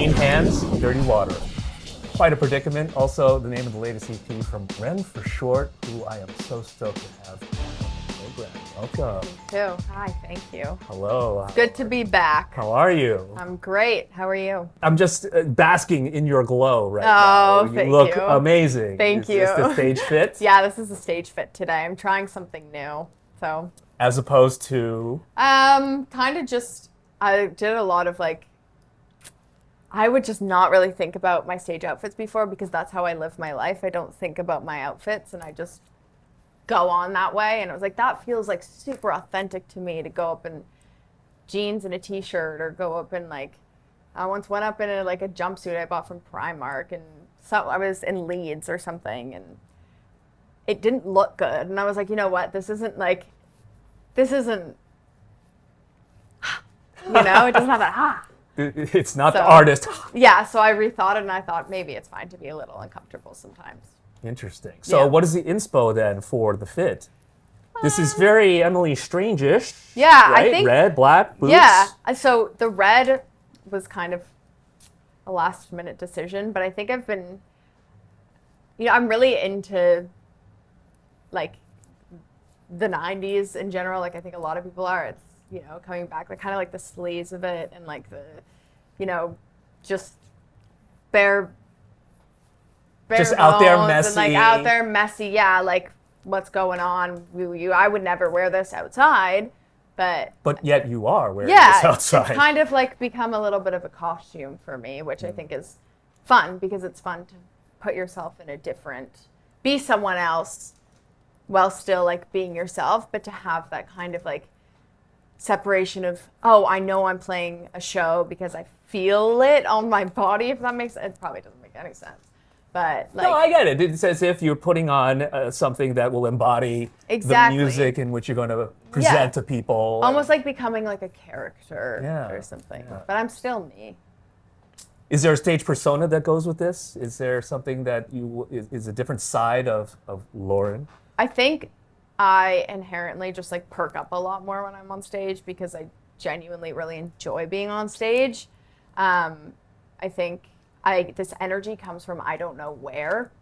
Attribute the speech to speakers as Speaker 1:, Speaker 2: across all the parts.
Speaker 1: Clean hands, dirty water. Quite a predicament. Also, the name of the latest EP from renforshort, who I am so stoked to have on the program. Welcome.
Speaker 2: Me too. Hi, thank you.
Speaker 1: Hello.
Speaker 2: Good to be back.
Speaker 1: How are you?
Speaker 2: I'm great. How are you?
Speaker 1: I'm just basking in your glow right now.
Speaker 2: Oh, thank
Speaker 1: look
Speaker 2: you.
Speaker 1: amazing.
Speaker 2: Thank
Speaker 1: Is
Speaker 2: you.
Speaker 1: this the stage fit?
Speaker 2: Yeah, this is a stage fit today. I'm trying something new. So,
Speaker 1: As opposed to?
Speaker 2: kind of just, I did a lot of I would just not really think about my stage outfits before because that's how I live my life. I don't think about my outfits and I just go on that way. And it was like, that feels like super authentic to me to go up in jeans and a t-shirt or go up in I once went up in a jumpsuit I bought from Primark and I was in Leeds or something and it didn't look good. And I was like, you know what? This isn't, it doesn't have that,
Speaker 1: It's not the artist.
Speaker 2: Yeah, so I rethought it and I thought maybe it's fine to be a little uncomfortable sometimes.
Speaker 1: Interesting. So what is the inspo then for the fit? This is very Emily Strange-ish.
Speaker 2: Yeah,
Speaker 1: right?
Speaker 2: I think
Speaker 1: Red, black, boots.
Speaker 2: Yeah, so the red was kind of a last minute decision, but I think I've been, I'm really into the 90s in general. I think a lot of people are. It's, coming back, kind of the sleeves of it and the, just bare
Speaker 1: just out there
Speaker 2: bones
Speaker 1: messy.
Speaker 2: And out there messy. Yeah, what's going on? I would never wear this outside, but
Speaker 1: yet you are wearing
Speaker 2: this
Speaker 1: outside.
Speaker 2: It's kind of become a little bit of a costume for me, which I think is fun because it's fun to put yourself in be someone else while still being yourself, but to have that kind of separation of, I know I'm playing a show because I feel it on my body, if that makes sense. It probably doesn't make any sense. But
Speaker 1: no, I get it. It's as if you're putting on something that will embody the music in which you're going to present to people.
Speaker 2: Almost becoming a character or something. Yeah. But I'm still me.
Speaker 1: Is there a stage persona that goes with this? Is there something that is a different side of Lauren?
Speaker 2: I think I inherently just perk up a lot more when I'm on stage because I genuinely really enjoy being on stage. I think this energy comes from I don't know where,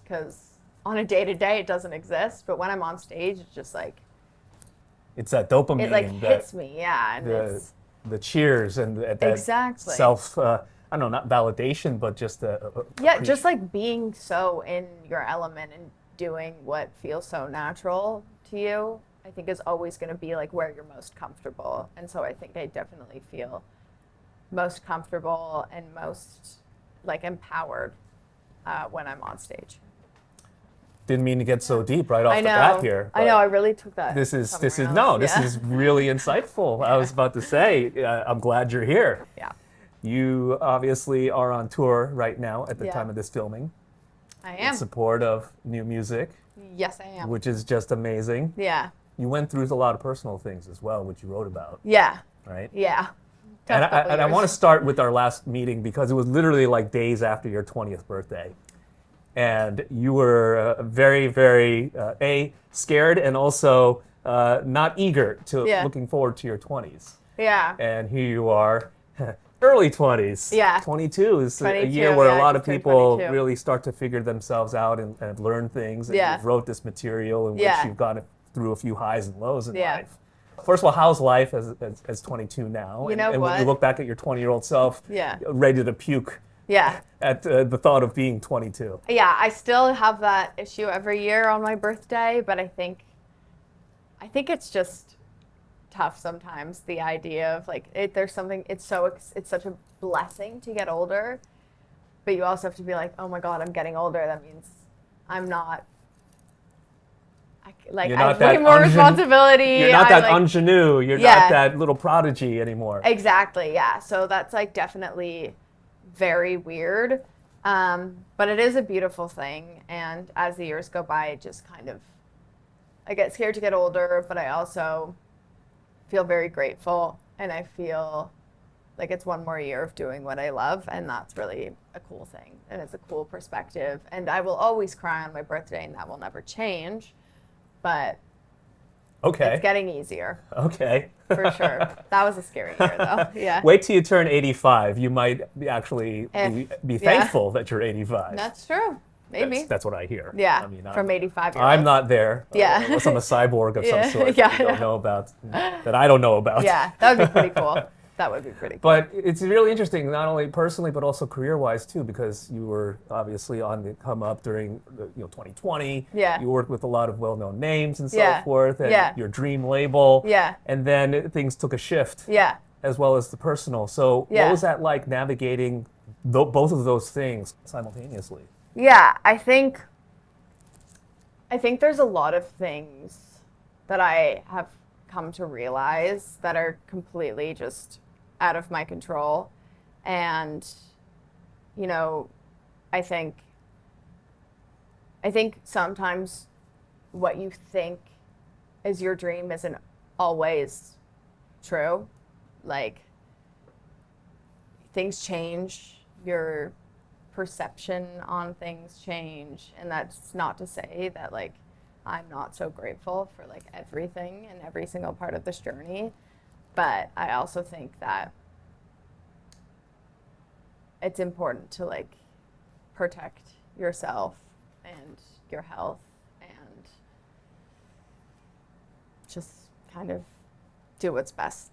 Speaker 2: because on a day-to-day it doesn't exist, but when I'm on stage it's just
Speaker 1: it's that dopamine.
Speaker 2: It hits me, yeah. And
Speaker 1: the cheers and that
Speaker 2: exactly.
Speaker 1: Self, I don't know, not validation, but just
Speaker 2: just being so in your element and doing what feels so natural to you, I think is always going to be where you're most comfortable. And so I think I definitely feel most comfortable and most empowered when I'm on stage.
Speaker 1: Didn't mean to get so deep right off the bat here.
Speaker 2: I know, I really took that.
Speaker 1: This is really insightful. I was about to say, I'm glad you're here.
Speaker 2: Yeah.
Speaker 1: You obviously are on tour right now at the time of this filming.
Speaker 2: I am.
Speaker 1: In support of new music.
Speaker 2: Yes, I am.
Speaker 1: Which is just amazing.
Speaker 2: Yeah.
Speaker 1: You went through a lot of personal things as well, which you wrote about.
Speaker 2: Yeah.
Speaker 1: Right?
Speaker 2: Yeah.
Speaker 1: And I want to start with our last meeting because it was literally days after your 20th birthday. And you were very, very, scared and also not eager to looking forward to your 20s.
Speaker 2: Yeah.
Speaker 1: And here you are. Early 20s.
Speaker 2: Yeah.
Speaker 1: 22 is a year where a lot of people really start to figure themselves out and learn things. And you wrote this material in which you've gone through a few highs and lows in life. First of all, how's life as 22 now? And when you look back at your 20-year-old self, ready to puke at the thought of being 22.
Speaker 2: Yeah, I still have that issue every year on my birthday, but I think it's just tough sometimes, the idea of there's something, it's such a blessing to get older, but you also have to be oh my god, I'm getting older. That means I'm not I have way more responsibility.
Speaker 1: You're not that ingenue. You're not that little prodigy anymore.
Speaker 2: Exactly, yeah. So that's definitely very weird, but it is a beautiful thing. And as the years go by, it just I get scared to get older, but I also feel very grateful, and I feel it's one more year of doing what I love, and that's really a cool thing, and it's a cool perspective. And I will always cry on my birthday, and that will never change. But
Speaker 1: Okay.
Speaker 2: It's getting easier.
Speaker 1: Okay.
Speaker 2: For sure. That was a scary year, though. Yeah.
Speaker 1: Wait till you turn 85. You might be thankful that you're 85.
Speaker 2: That's true. Maybe.
Speaker 1: That's what I hear.
Speaker 2: Yeah.
Speaker 1: I mean,
Speaker 2: from 85 years.
Speaker 1: I'm not there.
Speaker 2: Yeah.
Speaker 1: Unless I'm a cyborg of some sort
Speaker 2: Yeah,
Speaker 1: that you don't know about, that I don't know about.
Speaker 2: Yeah, that would be pretty cool. That would be pretty cool.
Speaker 1: But it's really interesting, not only personally, but also career-wise too, because you were obviously on the come up during 2020.
Speaker 2: Yeah.
Speaker 1: You worked with a lot of well-known names and so forth, and your dream label.
Speaker 2: Yeah.
Speaker 1: And then things took a shift.
Speaker 2: Yeah.
Speaker 1: As well as the personal. So what was that like navigating both of those things simultaneously?
Speaker 2: Yeah, I think there's a lot of things that I have come to realize that are completely just out of my control. And, I think sometimes what you think is your dream isn't always true. Like, things change, your perception on things change, and that's not to say that, like, I'm not so grateful for, like, everything and every single part of this journey, but I also think that it's important to, like, protect yourself and your health and just kind of do what's best.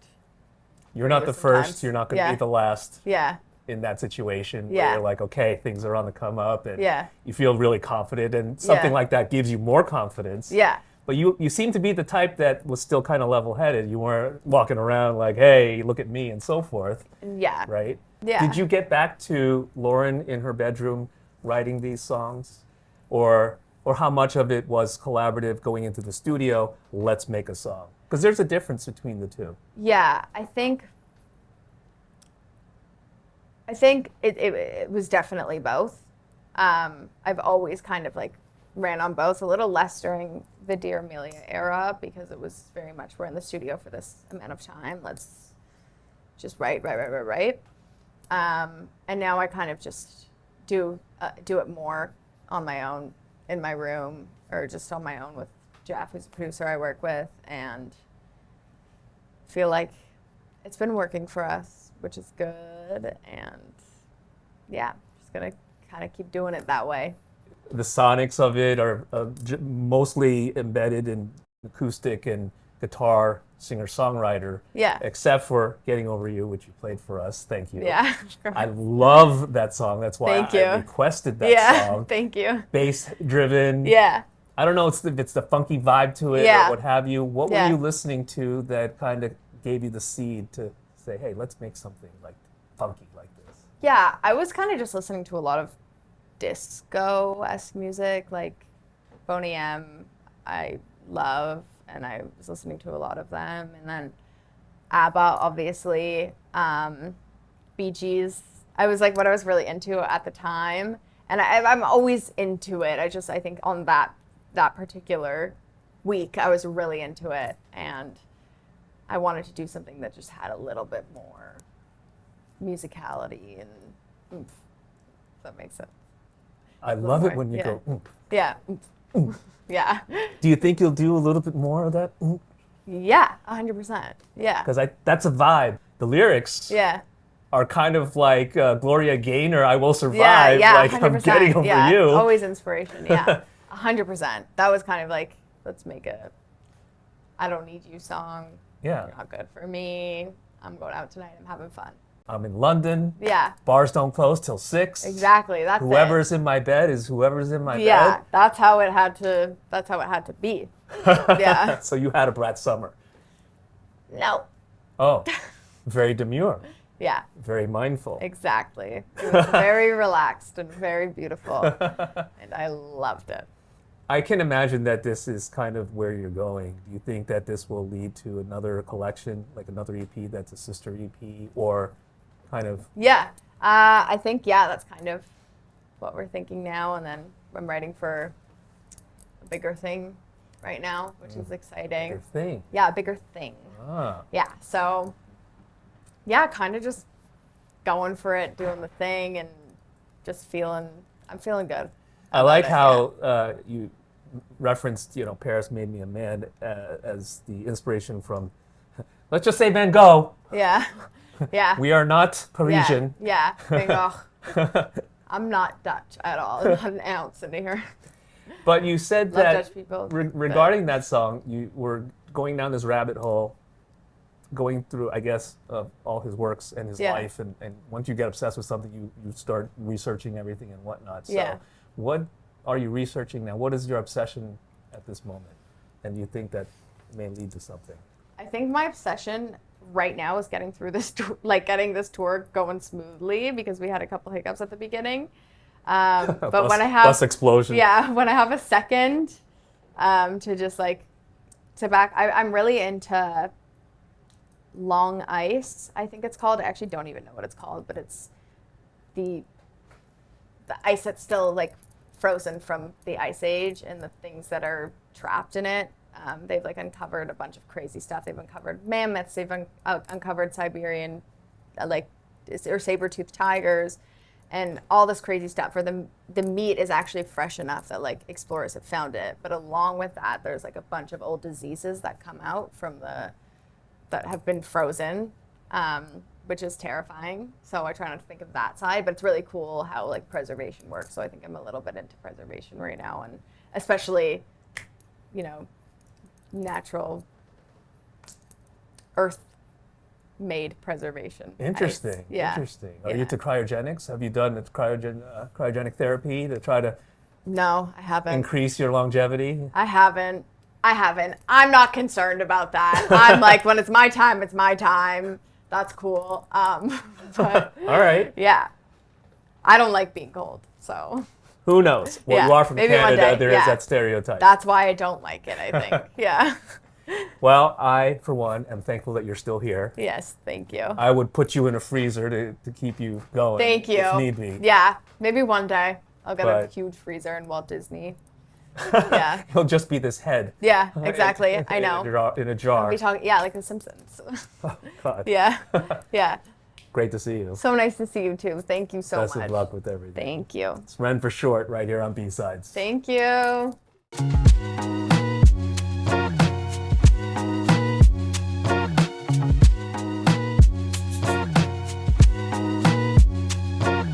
Speaker 1: You're not the first, you're not going to be the last.
Speaker 2: Yeah.
Speaker 1: In that situation where you're like, okay, things are on the come up and you feel really confident, and something like that gives you more confidence.
Speaker 2: Yeah.
Speaker 1: But you seem to be the type that was still kind of level-headed. You weren't walking around like, hey, look at me and so forth.
Speaker 2: Yeah.
Speaker 1: Right?
Speaker 2: Yeah.
Speaker 1: Did you get back to Lauren in her bedroom writing these songs? Or how much of it was collaborative going into the studio, let's make a song? Because there's a difference between the two.
Speaker 2: Yeah, I think it was definitely both. I've always kind of like ran on both, a little less during the Dear Amelia era, because it was very much, we're in the studio for this amount of time, let's just write. And now I kind of just do it more on my own in my room, or just on my own with Jeff, who's a producer I work with, and feel like it's been working for us, which is good. And yeah, just gonna kind of keep doing it that way.
Speaker 1: The sonics of it are mostly embedded in acoustic and guitar, singer-songwriter.
Speaker 2: Yeah.
Speaker 1: Except for Getting Over You, which you played for us. Thank you.
Speaker 2: Yeah.
Speaker 1: I love that song. That's why I requested that song.
Speaker 2: Thank you.
Speaker 1: Bass-driven.
Speaker 2: Yeah.
Speaker 1: I don't know if it's the funky vibe to it or what have you. What were you listening to that kind of gave you the seed to say, hey, let's make something like funky like this?
Speaker 2: Yeah, I was kind of just listening to a lot of disco-esque music, like Boney M, I love, and I was listening to a lot of them. And then ABBA, obviously, Bee Gees. I was like what I was really into at the time. And I'm always into it. I think on that particular week, I was really into it. And I wanted to do something that just had a little bit more musicality and oomph, if that makes sense.
Speaker 1: I love it when you go oomph.
Speaker 2: Yeah. Oomph. Yeah.
Speaker 1: Do you think you'll do a little bit more of that? Oomph?
Speaker 2: Yeah, 100%. Yeah.
Speaker 1: Because that's a vibe. The lyrics are kind of like Gloria Gaynor, I Will Survive.
Speaker 2: Yeah,
Speaker 1: like
Speaker 2: 100%.
Speaker 1: I'm getting over you.
Speaker 2: Always inspiration. Yeah. 100%. That was kind of like, let's make a I don't need you song.
Speaker 1: Yeah.
Speaker 2: You're not good for me. I'm going out tonight. I'm having fun.
Speaker 1: I'm in London.
Speaker 2: Yeah.
Speaker 1: Bars don't close till 6.
Speaker 2: Exactly. That's
Speaker 1: whoever's in my bed is whoever's in my bed.
Speaker 2: Yeah, that's how it had to be. Yeah.
Speaker 1: So you had a Brat Summer.
Speaker 2: No.
Speaker 1: Oh. Very demure.
Speaker 2: Yeah.
Speaker 1: Very mindful.
Speaker 2: Exactly. It was very relaxed and very beautiful. And I loved it.
Speaker 1: I can imagine that this is kind of where you're going. Do you think that this will lead to another collection, like another EP that's a sister EP, or kind of?
Speaker 2: Yeah, I think, that's kind of what we're thinking now. And then I'm writing for a bigger thing right now, which is exciting.
Speaker 1: Bigger thing?
Speaker 2: Yeah, a bigger thing.
Speaker 1: Ah.
Speaker 2: Yeah, so, yeah, kind of just going for it, doing the thing, and just I'm feeling good.
Speaker 1: I like how you referenced, Paris Made Me a Man as the inspiration from, let's just say Van Gogh.
Speaker 2: Yeah. Yeah.
Speaker 1: We are not Parisian.
Speaker 2: Yeah. Van Gogh. I'm not Dutch at all. Not an ounce in here.
Speaker 1: But you said
Speaker 2: Love
Speaker 1: that
Speaker 2: Dutch people,
Speaker 1: regarding that song, you were going down this rabbit hole, going through, I guess, all his works and his life. And once you get obsessed with something, you start researching everything and whatnot. So what are you researching now? What is your obsession at this moment? And do you think that may lead to something?
Speaker 2: I think my obsession right now is getting through this, getting this tour going smoothly, because we had a couple hiccups at the beginning. But when I have
Speaker 1: bus explosion.
Speaker 2: Yeah, when I have a second to just sit back, I'm really into long ice, I think it's called. I actually don't even know what it's called, but it's the ice that's still frozen from the ice age and the things that are trapped in it. They've uncovered a bunch of crazy stuff. They've uncovered mammoths. They've uncovered Siberian, or saber-toothed tigers, and all this crazy stuff. For the meat is actually fresh enough that explorers have found it. But along with that, there's a bunch of old diseases that come out from that have been frozen, which is terrifying. So I try not to think of that side, but it's really cool how preservation works. So I think I'm a little bit into preservation right now, and especially, natural earth-made preservation.
Speaker 1: Interesting.
Speaker 2: Ice. Yeah.
Speaker 1: Interesting. Are you into cryogenics? Have you done cryogenic therapy to try to?
Speaker 2: No, I haven't.
Speaker 1: Increase your longevity?
Speaker 2: I haven't. I'm not concerned about that. I'm when it's my time, it's my time. That's cool. But,
Speaker 1: all right.
Speaker 2: Yeah. I don't like being cold, so.
Speaker 1: Who knows? Well, you are from Canada. There is that stereotype.
Speaker 2: That's why I don't like it, I think. Yeah.
Speaker 1: Well, I, for one, am thankful that you're still here.
Speaker 2: Yes, thank you.
Speaker 1: I would put you in a freezer to keep you going.
Speaker 2: Thank you.
Speaker 1: If need be.
Speaker 2: Yeah, maybe one day I'll get a huge freezer in Walt Disney. Yeah.
Speaker 1: He'll just be this head.
Speaker 2: Yeah, exactly. I know.
Speaker 1: In a jar.
Speaker 2: We talk, like The Simpsons.
Speaker 1: Oh, God.
Speaker 2: Yeah. Yeah.
Speaker 1: Great to see you.
Speaker 2: So nice to see you too. Thank you so much.
Speaker 1: Best of luck with everything.
Speaker 2: Thank you.
Speaker 1: It's Ren for Short right here on B-Sides.
Speaker 2: Thank you.